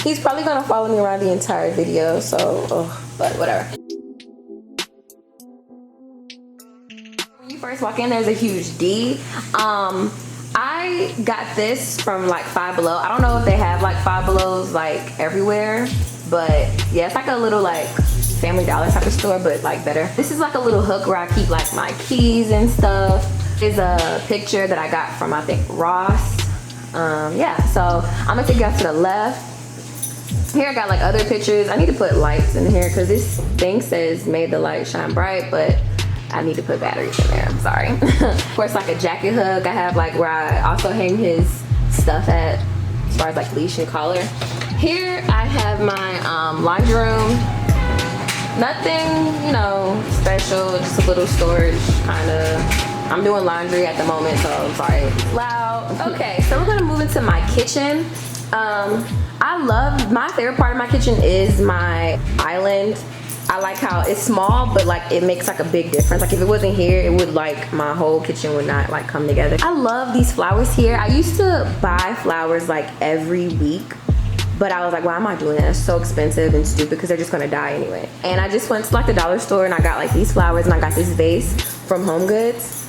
He's probably gonna follow me around the entire video, so, but whatever. When you first walk in, there's a huge D. I got this from like Five Below. I don't know if they have like Five Belows like everywhere, but yeah, it's like a little like Family Dollar type of store, but like better. This is like a little hook where I keep like my keys and stuff. There's a picture that I got from, I think, Ross. Yeah, so I'm gonna take you guys to the left. Here I got like other pictures. I need to put lights in here because this thing says made the light shine bright, but I need to put batteries in there, I'm sorry. Of course, like a jacket hook. I have like where I also hang his stuff at, as far as like leash and collar. Here I have my laundry room. Nothing, you know, special, just a little storage kind of. I'm doing laundry at the moment, so I'm sorry it's loud. Okay, so we're gonna move into my kitchen. My favorite part of my kitchen is my island. I like how it's small, but like it makes like a big difference. Like if it wasn't here, it would like, my whole kitchen would not like come together. I love these flowers here. I used to buy flowers like every week, but I was like, why am I doing that? It's so expensive and stupid because they're just gonna die anyway. And I just went to like the dollar store and I got like these flowers and I got this vase from Home Goods.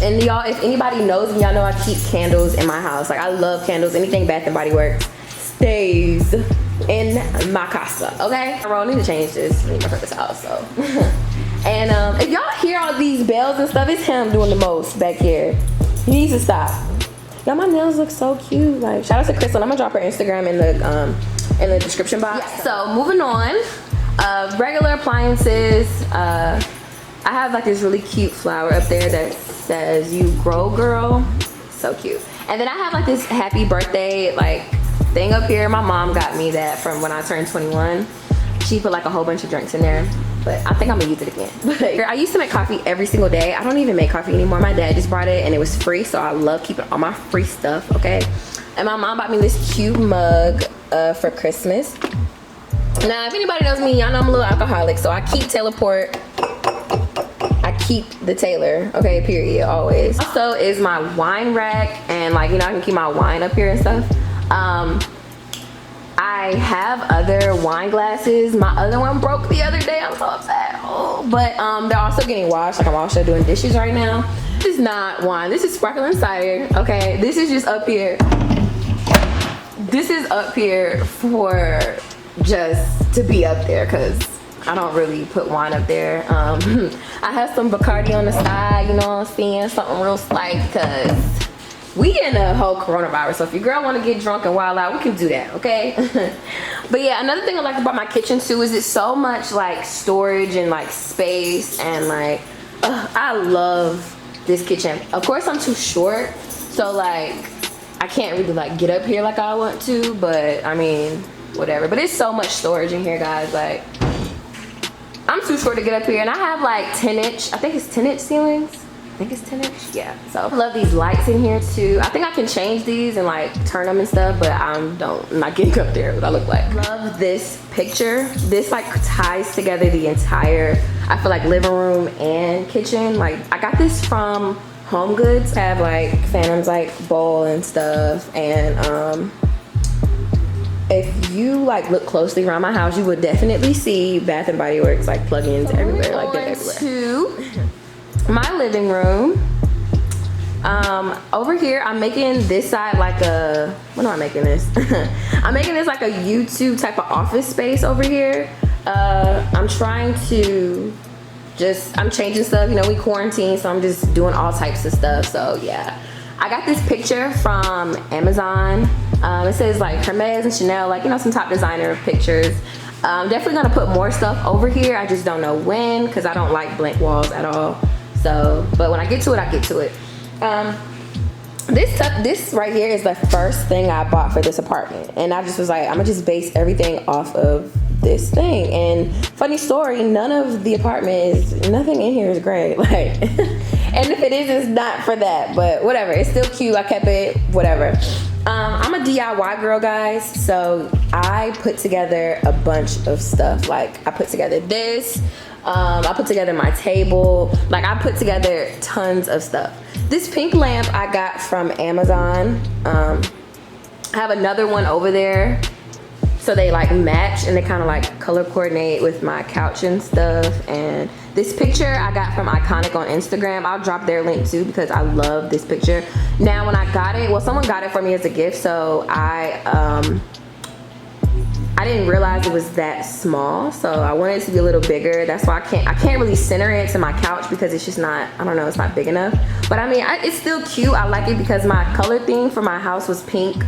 And y'all, if anybody knows me, y'all know I keep candles in my house. Like I love candles. Anything Bath and Body Works stays in my casa, okay? I need to change this. I need to put this out, so. And if y'all hear all these bells and stuff, it's him doing the most back here. He needs to stop. Y'all, my nails look so cute. Like, shout out to Crystal. I'm gonna drop her Instagram in the description box. Yeah, so moving on, regular appliances. I have like this really cute flower up there that says "You Grow Girl." So cute. And then I have like this happy birthday like thing up here. My mom got me that from when I turned 21. She put like a whole bunch of drinks in there, but I think I'm gonna use it again. But I used to make coffee every single day. I don't even make coffee anymore. My dad just brought it and it was free, so I love keeping all my free stuff, okay? And my mom bought me this cute mug for Christmas. Now, if anybody knows me, y'all know I'm a little alcoholic, so I keep Taylorport. I keep the Taylor, okay, period, always. Also is my wine rack, and like, you know, I can keep my wine up here and stuff. I have other wine glasses. My other one broke the other day. I'm so upset. Oh, but they're also getting washed. Like I'm also doing dishes right now. This is not wine. This is sparkling cider. Okay, this is just up here. This is up here for just to be up there because I don't really put wine up there. I have some Bacardi on the side. You know what I'm saying? Something real slight because we in a whole coronavirus, so if your girl want to get drunk and wild out, we can do that, okay? But yeah, another thing I like about my kitchen too is it's so much like storage and like space, and like I love this kitchen. Of course I'm too short, so like I can't really like get up here like I want to, but I mean whatever. But it's so much storage in here, guys. Like I'm too short to get up here, and I have like 10-inch, I think it's 10-inch ceilings. I think it's 10-inch, yeah. So I love these lights in here too. I think I can change these and like turn them and stuff, but I'm not getting up there what I look like. Love this picture. This like ties together the entire, I feel like, living room and kitchen. Like I got this from Home Goods. I have like Phantom's like bowl and stuff, and if you like look closely around my house, you would definitely see Bath and Body Works like plugins everywhere, like they're everywhere. My living room. Over here I'm making this side like a, what am I making this? I'm making this like a YouTube type of office space over here. I'm trying to I'm changing stuff, you know, we quarantine, so I'm just doing all types of stuff. So yeah, I got this picture from Amazon. It says like Hermes and Chanel, like, you know, some top designer pictures. I'm definitely gonna put more stuff over here. I just don't know when, because I don't like blank walls at all. So, but when I get to it, I get to it. This right here is the first thing I bought for this apartment, and I just was like, I'm gonna just base everything off of this thing. And funny story, nothing in here is great. Like, and if it is, it's not for that. But whatever, it's still cute. I kept it. Whatever. I'm a DIY girl, guys. So I put together a bunch of stuff. Like I put together this. I put together my table. Like I put together tons of stuff. This pink lamp I got from Amazon. I have another one over there. so they like match and they kind of like color coordinate with my couch and stuff. And this picture I got from Iconic on Instagram. I'll drop their link too because I love this picture. Now when I got it, well, someone got it for me as a gift, so I didn't realize it was that small, so I wanted it to be a little bigger. That's why I can't really center it to my couch because it's just not, I don't know, it's not big enough. But I mean, it's still cute. I like it because my color theme for my house was pink,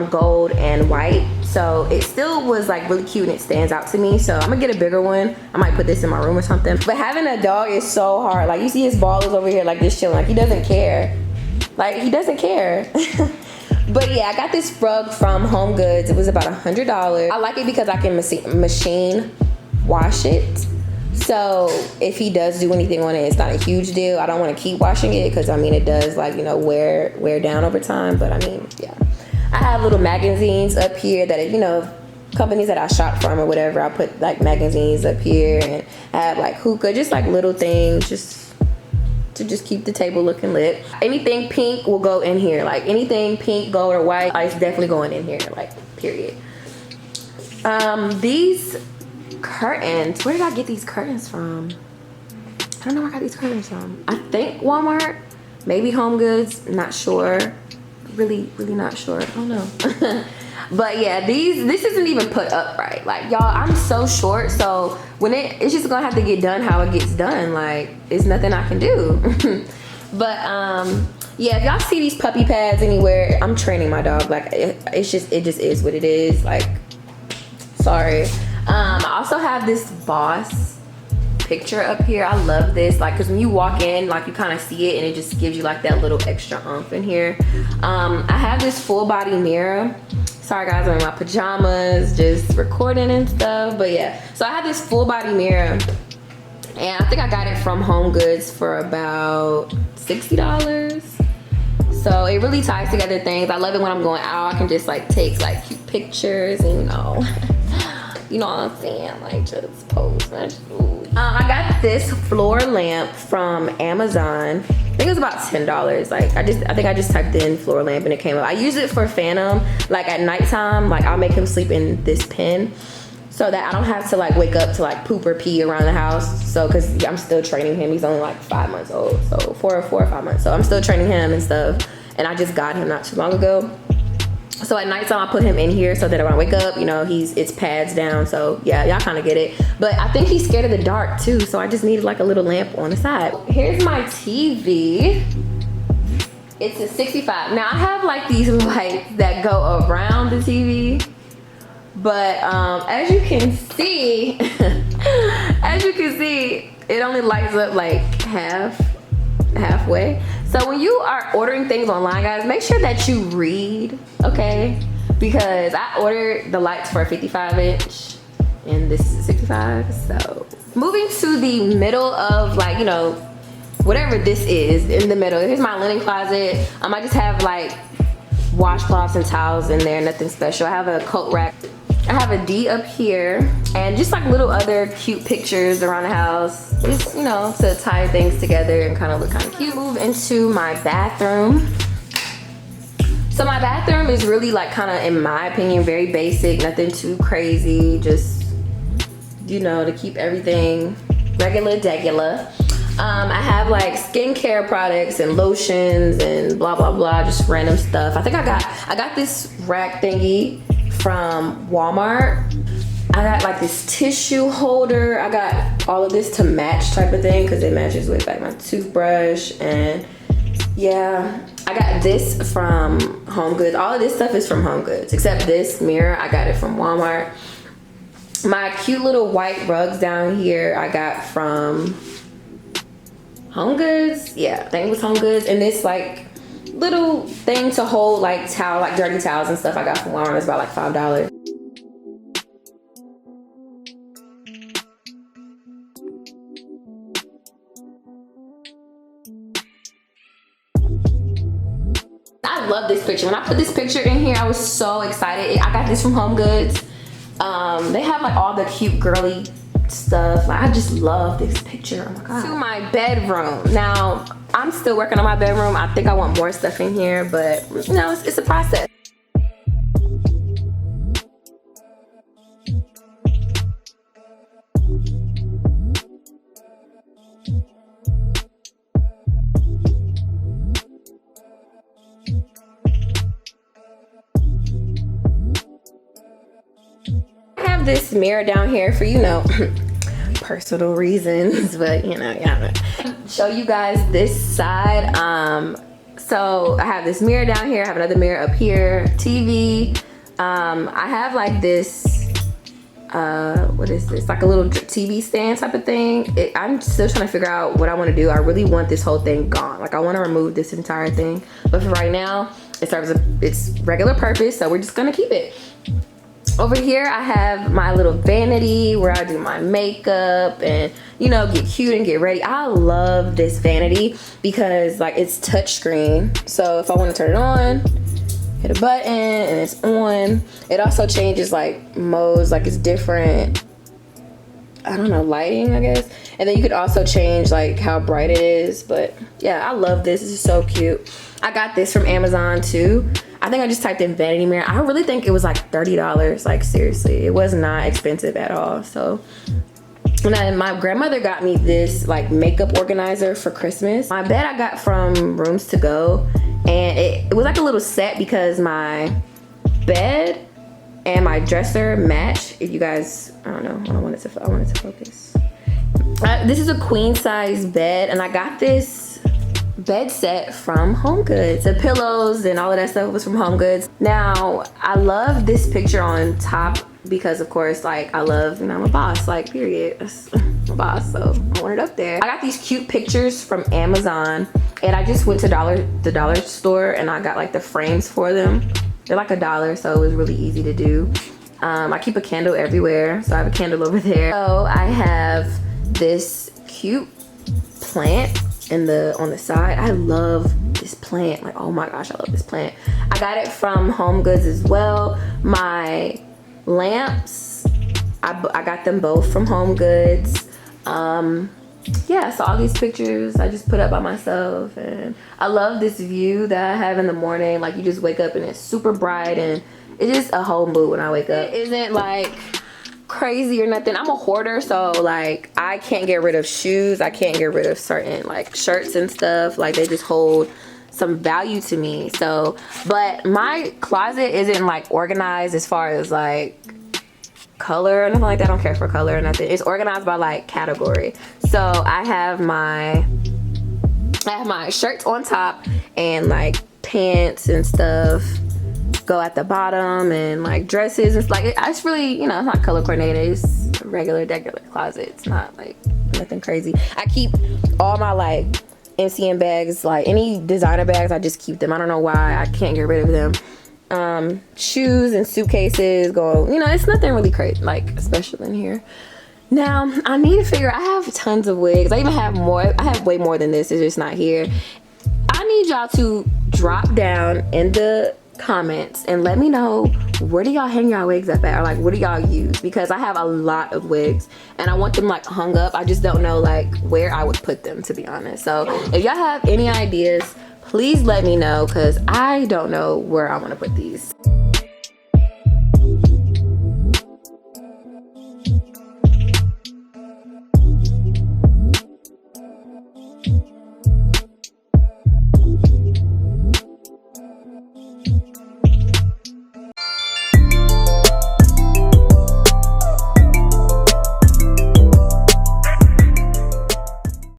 gold, and white. So it still was like really cute and it stands out to me. So I'm gonna get a bigger one. I might put this in my room or something. But having a dog is so hard. Like you see his ball is over here like this chilling. Like he doesn't care. Like he doesn't care. But yeah, I got this rug from Home Goods. It was about $100. I like it because I can machine wash it. So if he does do anything on it, it's not a huge deal. I don't want to keep washing it because I mean it does like, you know, wear down over time. But I mean, yeah. I have little magazines up here that, you know, companies that I shop from or whatever. I put like magazines up here, and I have like hookah, just like little things, just to just keep the table looking lit. Anything pink will go in here. Like anything pink, gold, or white, it's definitely going in here, like period. These curtains, where did I get these curtains from? I don't know where I got these curtains from. I think Walmart, maybe Home Goods, not sure. Really not sure. I don't know. But yeah, this isn't even put up right. Like y'all, I'm so short, so when it's just gonna have to get done how it gets done. Like it's nothing I can do. But yeah, if y'all see these puppy pads anywhere, I'm training my dog. Like it just is what it is. Like sorry. I also have this Boss picture up here. I love this, like, because when you walk in, like, you kind of see it and it just gives you like that little extra oomph in here. I have this full body mirror. Sorry guys, I'm in my pajamas just recording and stuff, but yeah, so I have this full body mirror and I think I got it from Home Goods for about $60. So it really ties together things. I love it when I'm going out. I can just like take like cute pictures and you know you know what I'm saying, like just pose my shoes. I got this floor lamp from Amazon. I think it was about $10. Like I think I just typed in floor lamp and it came up. I use it for Phantom, like at nighttime. Like I'll make him sleep in this pen so that I don't have to like wake up to like poop or pee around the house. So because I'm still training him. He's only like 5 months old, so 4 or 5 months. So I'm still training him and stuff. And I just got him not too long ago. So at nighttime I put him in here so that when I wake up, you know, it's pads down. So yeah, y'all kind of get it. But I think he's scared of the dark too, so I just needed like a little lamp on the side. Here's my TV. It's a 65. Now I have like these lights that go around the TV, but as you can see, it only lights up like halfway. So when you are ordering things online, guys, make sure that you read, okay? Because I ordered the lights for a 55-inch and this is a 65. So moving to the middle of like, you know, whatever this is in the middle. Here's my linen closet. I just have like washcloths and towels in there, nothing special. I have a coat rack. I have a D up here and just like little other cute pictures around the house, just, you know, to tie things together and kind of look kind of cute. Move into my bathroom. So my bathroom is really like kind of, in my opinion, very basic, nothing too crazy, just, you know, to keep everything regular. I have like skincare products and lotions and blah blah blah, just random stuff. I think I got this rack thingy from Walmart. I got like this tissue holder. I got all of this to match type of thing because it matches with like my toothbrush. And yeah, I got this from Home Goods. All of this stuff is from Home Goods except this mirror. I got it from Walmart. My cute little white rugs down here I got from Home Goods. Yeah, I think it was Home Goods. And this like little thing to hold like dirty towels and stuff I got from Walmart. It's about like $5. I love this picture. When I put this picture in here, I was so excited. I got this from Home Goods. They have like all the cute girly stuff. Like, I just love this picture. Oh my god. To my bedroom. Now I'm still working on my bedroom. I think I want more stuff in here, but you know, it's a process. have this mirror down here for, you know, personal reasons, but you know, yeah. Show you guys this side. So I have this mirror down here, I have another mirror up here, TV. I have like this, what is this? Like a little TV stand type of thing. I'm still trying to figure out what I want to do. I really want this whole thing gone. Like I want to remove this entire thing. But for right now, it serves its regular purpose, so we're just gonna keep it. Over here, I have my little vanity where I do my makeup and, you know, get cute and get ready. I love this vanity because like it's touchscreen. So if I want to turn it on, hit a button and it's on. It also changes like modes, like it's different, I don't know, lighting, I guess. And then you could also change like how bright it is. But yeah, I love this. This is so cute. I got this from Amazon too. I think I just typed in vanity mirror. I really think it was like $30. Like seriously, it was not expensive at all. So, and then my grandmother got me this like makeup organizer for Christmas. My bed I got from Rooms to Go, and it was like a little set because my bed and my dresser match. If you guys, I don't know, I wanted to focus. This is a queen size bed, and I got this bed set from HomeGoods. The pillows and all of that stuff was from HomeGoods. Now, I love this picture on top because of course, like I love, you know, I'm a boss, like period. I'm a boss, so I want it up there. I got these cute pictures from Amazon, and I just went to the dollar store and I got like the frames for them. They're like $1, so it was really easy to do. I keep a candle everywhere, so I have a candle over there. So I have this cute plant on the side. I love this plant. Like, oh my gosh, I love this plant. I got it from HomeGoods as well. My lamps, I got them both from HomeGoods. Yeah, so all these pictures I just put up by myself, and I love this view that I have in the morning. Like you just wake up and it's super bright, and it's just a whole mood when I wake up. It isn't like crazy or nothing. I'm a hoarder, so like I can't get rid of shoes. I can't get rid of certain like shirts and stuff. Like they just hold some value to me. So, but my closet isn't like organized as far as like color or nothing like that. I don't care for color or nothing. It's organized by like category. So I have my shirts on top, and like pants and stuff go at the bottom, and like dresses. It's like it's really, you know, it's not color coordinated. It's a regular closet. It's not like nothing crazy. I keep all my like MCM bags, like any designer bags, I just keep them. I don't know why I can't get rid of them. Shoes and suitcases go, you know, it's nothing really crazy like special in here. Now I need to figure, I have tons of wigs. I even have more. I have way more than this. It's just not here. I need y'all to drop down in the comments and let me know, where do y'all hang y'all wigs up at, or like what do y'all use? Because I have a lot of wigs and I want them like hung up. I just don't know like where I would put them, to be honest. So if y'all have any ideas, please let me know, because I don't know where I want to put these.